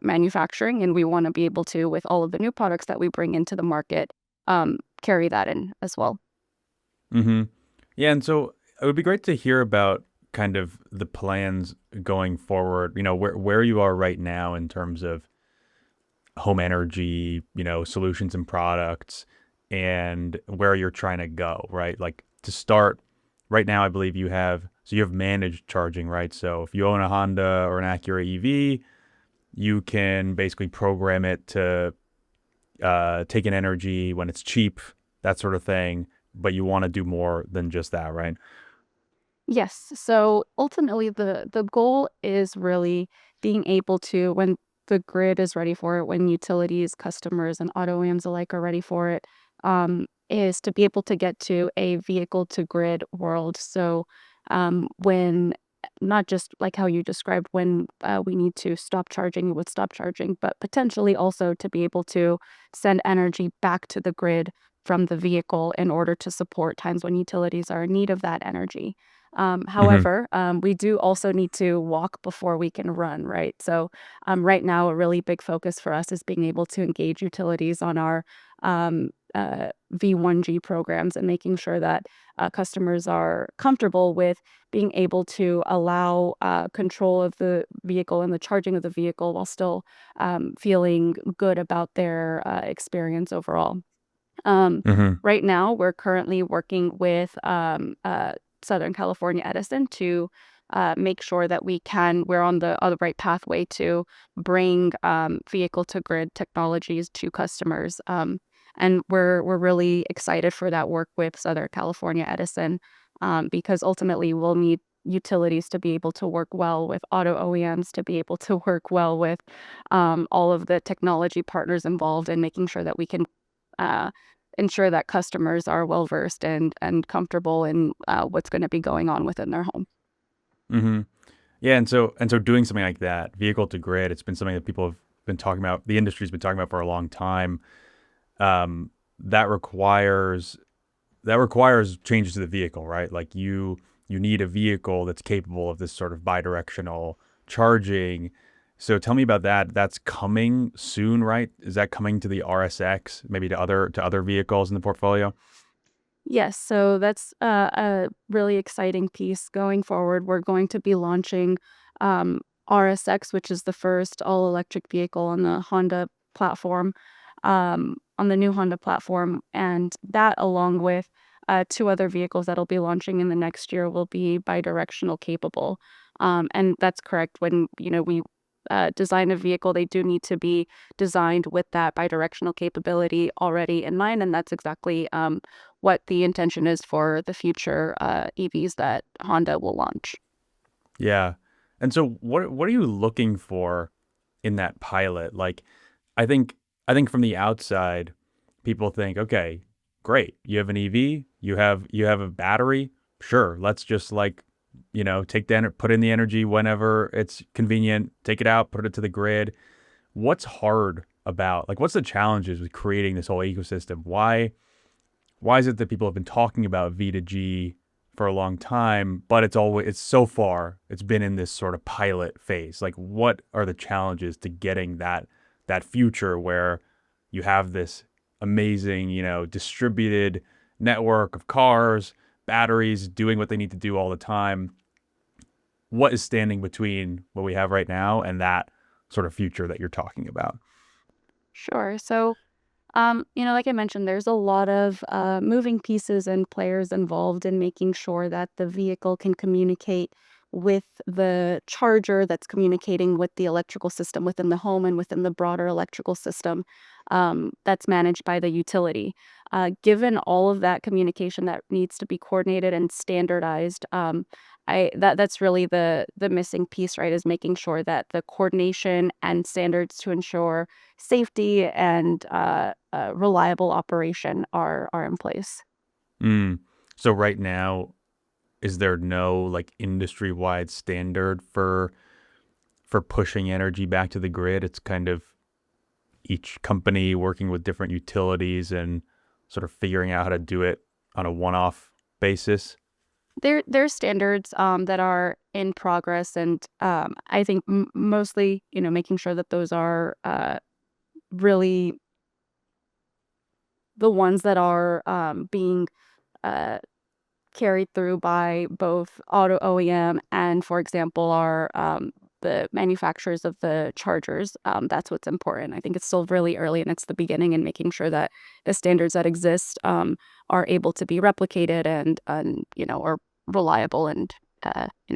manufacturing, and we want to be able to, with all of the new products that we bring into the market, carry that in as well. Mm-hmm. Yeah, and so it would be great to hear about kind of the plans going forward, where you are right now in terms of home energy, solutions and products, and where you're trying to go, right? Like to start right now, I believe you have managed charging, right? So if you own a Honda or an Acura EV, you can basically program it to take in energy when it's cheap, that sort of thing. But you want to do more than just that, right? Yes. So ultimately, the goal is really being able to, when the grid is ready for it, when utilities, customers, and auto OEMs alike are ready for it, is to be able to get to a vehicle to grid world. So when not just like how you described, when we need to stop charging, we would stop charging, but potentially also to be able to send energy back to the grid from the vehicle in order to support times when utilities are in need of that energy. Mm-hmm. However, we do also need to walk before we can run, right? So, right now, a really big focus for us is being able to engage utilities on our V1G programs and making sure that customers are comfortable with being able to allow control of the vehicle and the charging of the vehicle while still feeling good about their experience overall. Um, Mm-hmm. right now, we're currently working with Southern California Edison to make sure that we're on the right pathway to bring vehicle to grid technologies to customers. And we're really excited for that work with Southern California Edison because ultimately we'll need utilities to be able to work well with auto OEMs, to be able to work well with all of the technology partners involved in making sure that we can uh, ensure that customers are well versed and comfortable in what's going to be going on within their home. Mm-hmm. Yeah, and so doing something like that, vehicle to grid, it's been something that people have been talking about, the industry's been talking about for a long time. That requires that requires changes to the vehicle, right? Like you need a vehicle that's capable of this sort of bidirectional charging. So tell me about that. That's coming soon, right? Is that coming to the RSX, maybe to other vehicles in the portfolio? Yes, so that's a really exciting piece going forward. We're going to be launching um, RSX, which is the first all-electric vehicle on the Honda platform, on the new Honda platform, and that, along with two other vehicles that'll be launching in the next year, will be bidirectional capable. And that's correct. When we design a vehicle, they do need to be designed with that bidirectional capability already in mind, and that's exactly what the intention is for the future EVs that Honda will launch. Yeah. And so what are you looking for in that pilot? Like I think I think from the outside, people think, okay, great. You have an EV, you have a battery. Sure, let's just like, take put in the energy whenever it's convenient, take it out, put it to the grid. What's hard about what's the challenges with creating this whole ecosystem? Why is it that people have been talking about V to G for a long time, but it's so far it's been in this sort of pilot phase? Like, what are the challenges to getting that future where you have this amazing, distributed network of cars, batteries doing what they need to do all the time? What is standing between what we have right now and that sort of future that you're talking about? Sure. So, like I mentioned, there's a lot of moving pieces and players involved in making sure that the vehicle can communicate with the charger that's communicating with the electrical system within the home and within the broader electrical system that's managed by the utility. Given all of that communication that needs to be coordinated and standardized, that's really the missing piece, right? Is making sure that the coordination and standards to ensure safety and reliable operation are in place. Mm. So right now, is there no like industry wide standard for pushing energy back to the grid? It's kind of each company working with different utilities and sort of figuring out how to do it on a one off basis. There's standards that are in progress, and I think mostly, making sure that those are really the ones that are being uh, carried through by both auto OEM and, for example, are the manufacturers of the chargers. That's what's important. I think it's still really early and it's the beginning, and making sure that the standards that exist are able to be replicated and are reliable and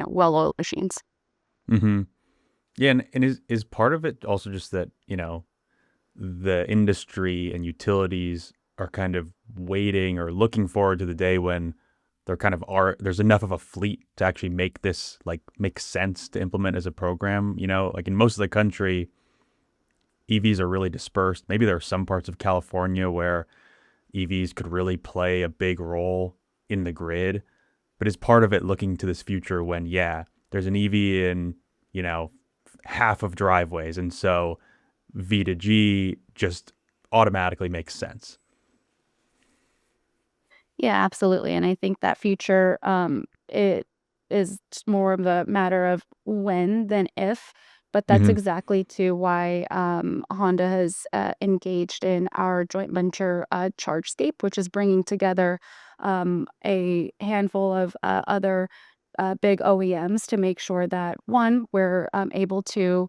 well-oiled machines. Mm-hmm. Yeah, and is part of it also just that, the industry and utilities are kind of waiting or looking forward to the day when there kind of there's enough of a fleet to actually make this like make sense to implement as a program. Like in most of the country, EVs are really dispersed. Maybe there are some parts of California where EVs could really play a big role in the grid, but is part of it looking to this future when, yeah, there's an EV in, half of driveways. And so V to G just automatically makes sense. Yeah, absolutely. And I think that future, it is more of a matter of when than if. But that's Hmm. exactly to why Honda has engaged in our joint venture, ChargeScape, which is bringing together a handful of other big OEMs to make sure that, one, we're able to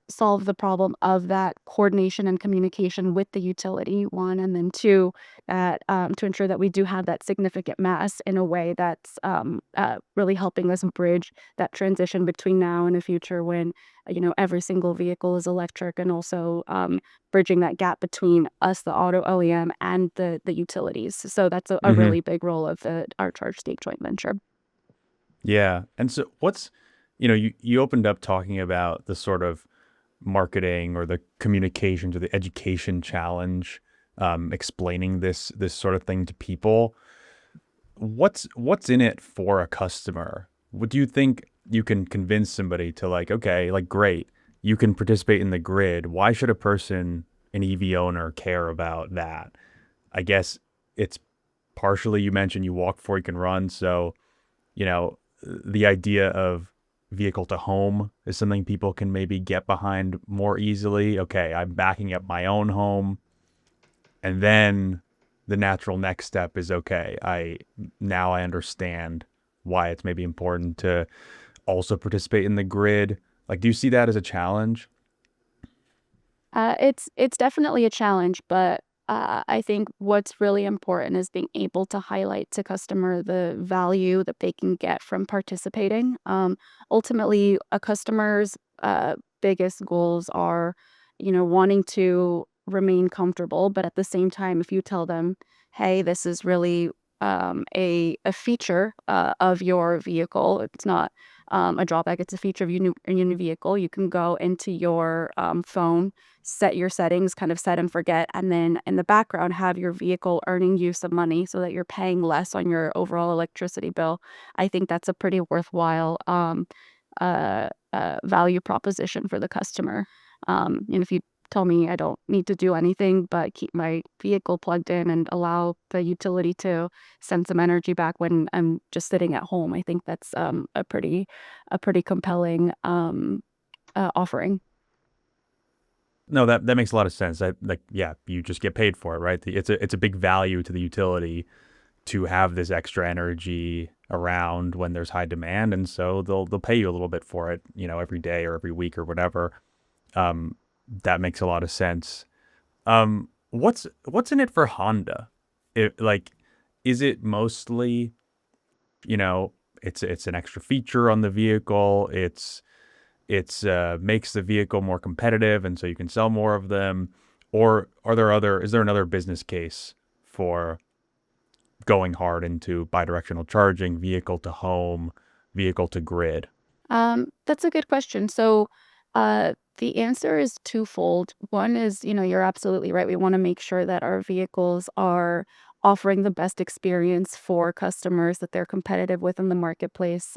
solve the problem of that coordination and communication with the utility, one, and then two, that to ensure that we do have that significant mass in a way that's really helping us bridge that transition between now and the future when every single vehicle is electric, and also bridging that gap between us, the auto OEM, and the utilities. So that's a Hmm. really big role of our ChargeScape joint venture. Yeah. And so you opened up talking about the sort of marketing or the communications or the education challenge, explaining this sort of thing to people. What's in it for a customer? What do you think you can convince somebody to like, okay, like great, you can participate in the grid. Why should an EV owner care about that? I guess it's partially you mentioned you walk before you can run. So, the idea of vehicle to home is something people can maybe get behind more easily. Okay, I'm backing up my own home. And then the natural next step is, okay, I understand why it's maybe important to also participate in the grid. Like, do you see that as a challenge? It's definitely a challenge, but I think what's really important is being able to highlight to customer the value that they can get from participating. Ultimately, a customer's biggest goals are, wanting to remain comfortable, but at the same time, if you tell them, "Hey, this is really a feature of your vehicle. It's not a drawback. It's a feature of your new vehicle. You can go into your phone, set your settings, kind of set and forget, and then in the background have your vehicle earning you some money so that you're paying less on your overall electricity bill." I think that's a pretty worthwhile value proposition for the customer. And if you tell me I don't need to do anything but keep my vehicle plugged in and allow the utility to send some energy back when I'm just sitting at home, I think that's a pretty compelling offering. No, that makes a lot of sense. Yeah, you just get paid for it, right? It's a big value to the utility to have this extra energy around when there's high demand, and so they'll pay you a little bit for it, every day or every week or whatever. Um, that makes a lot of sense. What's in it for Honda? Is it mostly, it's an extra feature on the vehicle. It's makes the vehicle more competitive, and so you can sell more of them. Or is there another business case for going hard into bidirectional charging, vehicle to home, vehicle to grid? That's a good question. So, the answer is twofold. One is, you're absolutely right. We want to make sure that our vehicles are offering the best experience for customers that they're competitive with in the marketplace.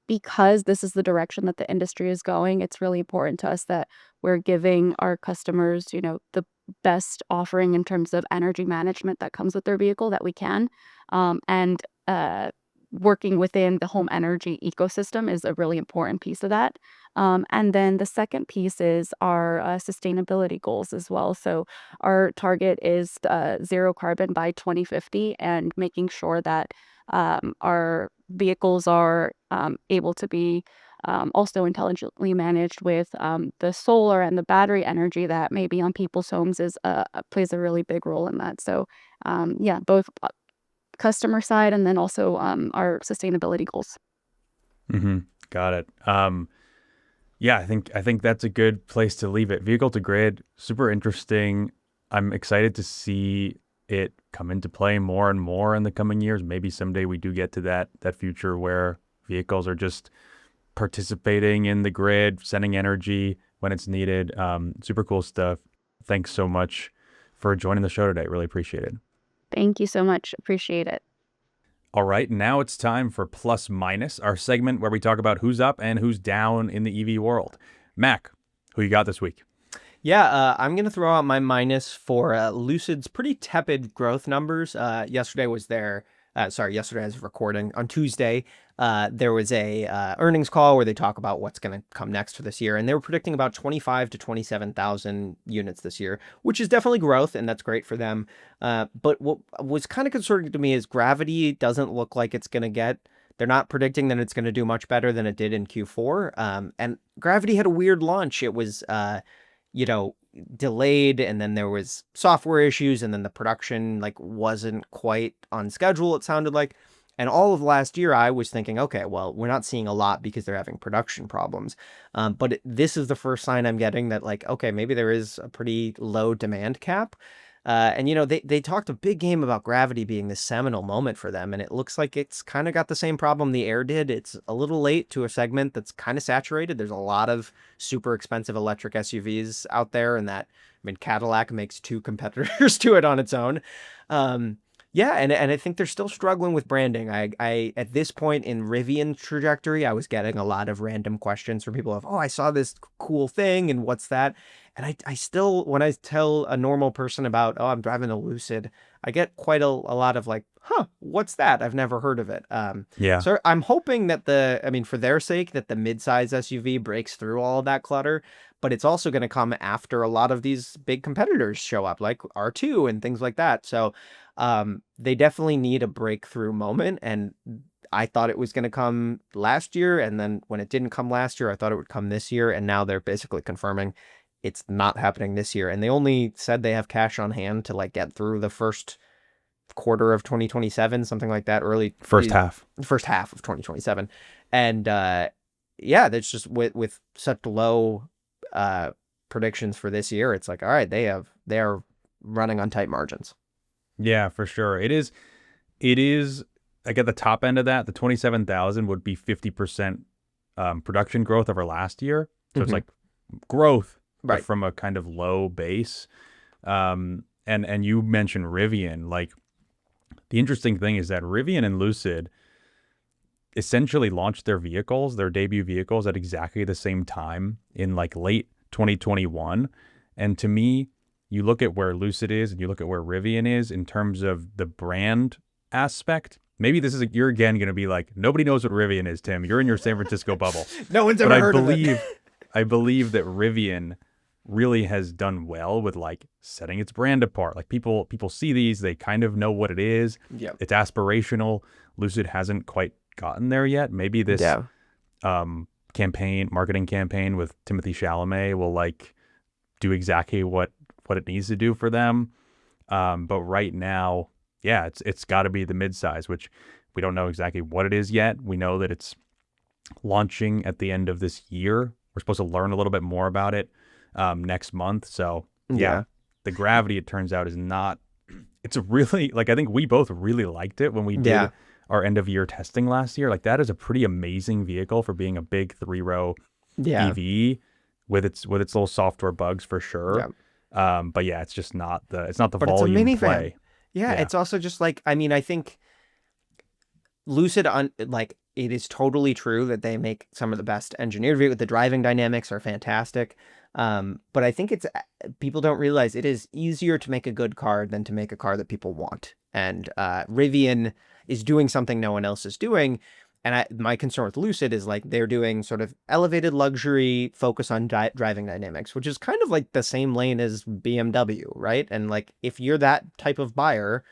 Because this is the direction that the industry is going, it's really important to us that we're giving our customers, the best offering in terms of energy management that comes with their vehicle that we can. And working within the home energy ecosystem is a really important piece of that. And then the second piece is our sustainability goals as well. So our target is zero carbon by 2050, and making sure that our vehicles are able to be also intelligently managed with the solar and the battery energy that may be on people's homes is plays a really big role in that. So yeah, both customer side and then also our sustainability goals. Mm-hmm. Got it. Yeah, I think that's a good place to leave it. Vehicle to grid, super interesting. I'm excited to see it come into play more and more in the coming years. Maybe someday we do get to that future where vehicles are just participating in the grid, sending energy when it's needed. Super cool stuff. Thanks so much for joining the show today. Really appreciate it. Thank you so much. Appreciate it. All right, now it's time for Plus Minus, our segment where we talk about who's up and who's down in the EV world. Mac, who you got this week? Yeah, I'm going to throw out my minus for Lucid's pretty tepid growth numbers. Yesterday was yesterday as of recording. On Tuesday, there was a earnings call where they talk about what's going to come next for this year. And they were predicting about 25 to 27,000 units this year, which is definitely growth, and that's great for them. But what was kind of concerning to me is Gravity doesn't look like it's going to get... They're not predicting that it's going to do much better than it did in Q4. And Gravity had a weird launch. It was... delayed, and then there was software issues, and then the production wasn't quite on schedule, it sounded like. And all of last year I was thinking, okay, well, we're not seeing a lot because they're having production problems. But this is the first sign I'm getting that okay, maybe there is a pretty low demand cap. And they talked a big game about Gravity being this seminal moment for them, and it looks like it's kind of got the same problem the Air did. It's a little late to a segment that's kind of saturated. There's a lot of super expensive electric SUVs out there, and Cadillac makes two competitors to it on its own. Yeah, and I think they're still struggling with branding. I at this point in Rivian's trajectory, I was getting a lot of random questions from people of, oh, I saw this cool thing, and what's that? And I still, when I tell a normal person about, oh, I'm driving a Lucid, I get quite a lot of like, huh, what's that? I've never heard of it. Yeah, So I'm hoping that for their sake, that the midsize SUV breaks through all of that clutter, but it's also going to come after a lot of these big competitors show up, like R2 and things like that. So they definitely need a breakthrough moment. And I thought it was going to come last year. And then when it didn't come last year, I thought it would come this year. And now they're basically confirming it's not happening this year. And they only said they have cash on hand to like get through the first quarter of 2027, something like that, first half. first half of 2027. And yeah, that's just with such low predictions for this year, it's like, all right, they are running on tight margins. Yeah, for sure. It is like at the top end of that, the 27,000 would be 50% production growth over last year. So it's like growth, but Right. from a kind of low base. And you mentioned Rivian. Like, the interesting thing is that Rivian and Lucid essentially launched their debut vehicles at exactly the same time in like late 2021. And to me, you look at where Lucid is and you look at where Rivian is in terms of the brand aspect. Maybe you're again going to be like, nobody knows what Rivian is, Tim. You're in your San Francisco bubble. No one's ever But heard of it. I believe that Rivian really has done well with like setting its brand apart. Like people see these, they kind of know what it is. Yeah. It's aspirational. Lucid hasn't quite gotten there yet. Maybe this Yeah. marketing campaign with Timothy Chalamet will like do exactly what it needs to do for them. But right now, yeah, it's got to be the midsize, which we don't know exactly what it is yet. We know that it's launching at the end of this year. We're supposed to learn a little bit more about it next month. So yeah, the Gravity, it turns out, is not. It's a really, like, I think we both really liked it when we did our end of year testing last year. Like, that is a pretty amazing vehicle for being a big 3-row EV with its little software bugs for sure. But yeah, it's just not the But volume it's a minivan. play. Yeah, it's also just like, I think Lucid, like, it is totally true that they make some of the best engineered vehicles. The driving dynamics are fantastic. But I think people don't realize it is easier to make a good car than to make a car that people want. And Rivian is doing something no one else is doing. And my concern with Lucid is like they're doing sort of elevated luxury, focus on driving dynamics, which is kind of like the same lane as BMW, right? And like if you're that type of buyer,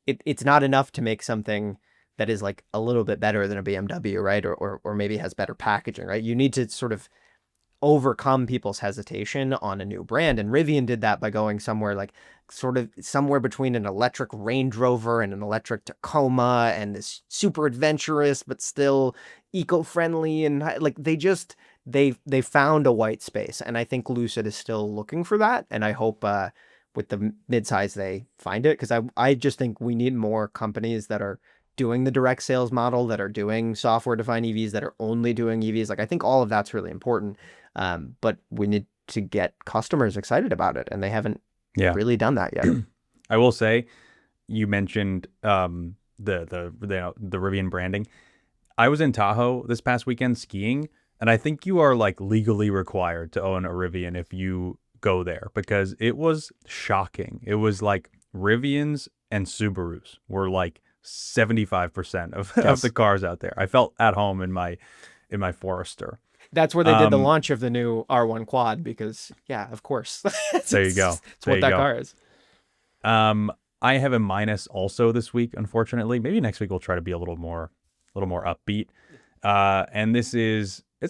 it's not enough to make something that is like a little bit better than a BMW, right? Or maybe has better packaging, right? You need to sort of overcome people's hesitation on a new brand. And Rivian did that by going somewhere like sort of somewhere between an electric Range Rover and an electric Tacoma, and this super adventurous but still eco-friendly, and like they found a white space. And I think Lucid is still looking for that. And I hope with the midsize they find it, because I just think we need more companies that are doing the direct sales model, that are doing software defined EVs, that are only doing EVs. Like, I think all of that's really important. But we need to get customers excited about it, and they haven't really done that yet. I will say, you mentioned the Rivian branding. I was in Tahoe this past weekend skiing, and I think you are like legally required to own a Rivian if you go there, because it was shocking. It was like Rivians and Subarus were like 75% of the cars out there. I felt at home in my Forester. That's where they did the launch of the new R1 Quad, because of course. There you go. It's what that car is. I have a minus also this week, unfortunately. Maybe next week we'll try to be a little more upbeat. And it's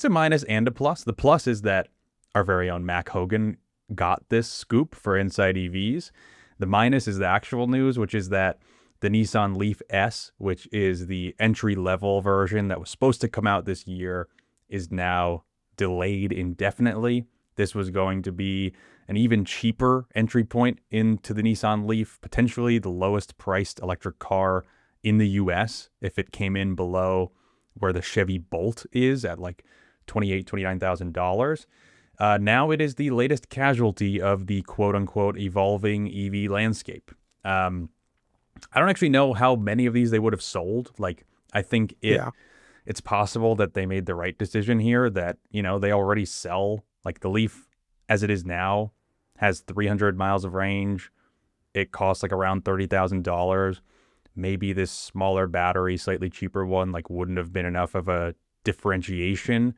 a minus and a plus. The plus is that our very own Mack Hogan got this scoop for InsideEVs. The minus is the actual news, which is that the Nissan Leaf S, which is the entry-level version that was supposed to come out this year, is now delayed indefinitely. This was going to be an even cheaper entry point into the Nissan Leaf, potentially the lowest priced electric car in the US if it came in below where the Chevy Bolt is at like $29,000. Now it is the latest casualty of the quote-unquote evolving EV landscape. I don't actually know how many of these they would have sold. Like, I think it's possible that they made the right decision here, that, they already sell, like, the Leaf as it is now has 300 miles of range, it costs like around $30,000. Maybe this smaller battery, slightly cheaper one, like wouldn't have been enough of a differentiation.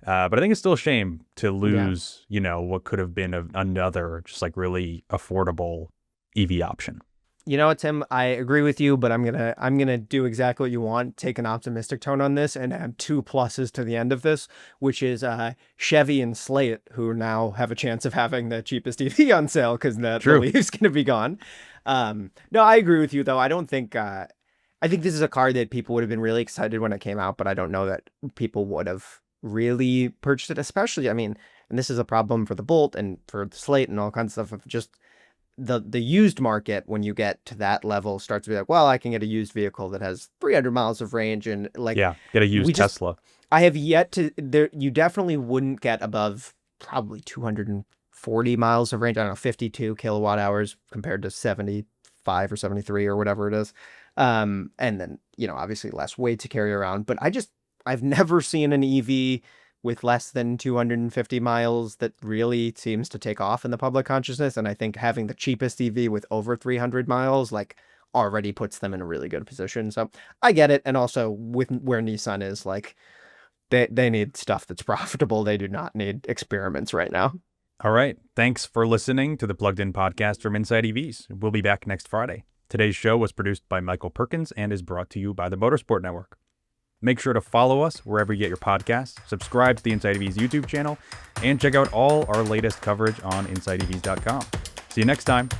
But I think it's still a shame to lose, what could have been another just like really affordable EV option. You know what, Tim? I agree with you, but I'm gonna do exactly what you want. Take an optimistic tone on this and add 2 pluses to the end of this, which is Chevy and Slate, who now have a chance of having the cheapest EV on sale because the Leaf's gonna be gone. No, I agree with you though. I don't think. I think this is a car that people would have been really excited when it came out, but I don't know that people would have really purchased it. Especially, I mean, and this is a problem for the Bolt and for the Slate and all kinds of stuff. Of just the used market, when you get to that level, starts to be like, well, I can get a used vehicle that has 300 miles of range and like, get a used Tesla. I have yet to there. You definitely wouldn't get above probably 240 miles of range. I don't know, 52 kilowatt hours compared to 75 or 73 or whatever it is. And then, obviously less weight to carry around, but I've never seen an EV with less than 250 miles that really seems to take off in the public consciousness. And I think having the cheapest EV with over 300 miles, like, already puts them in a really good position. So I get it. And also with where Nissan is, like, they need stuff that's profitable. They do not need experiments right now. All right. Thanks for listening to the Plugged In podcast from InsideEVs. We'll be back next Friday. Today's show was produced by Michael Perkins and is brought to you by the Motorsport Network. Make sure to follow us wherever you get your podcasts, subscribe to the InsideEVs YouTube channel, and check out all our latest coverage on InsideEVs.com. See you next time.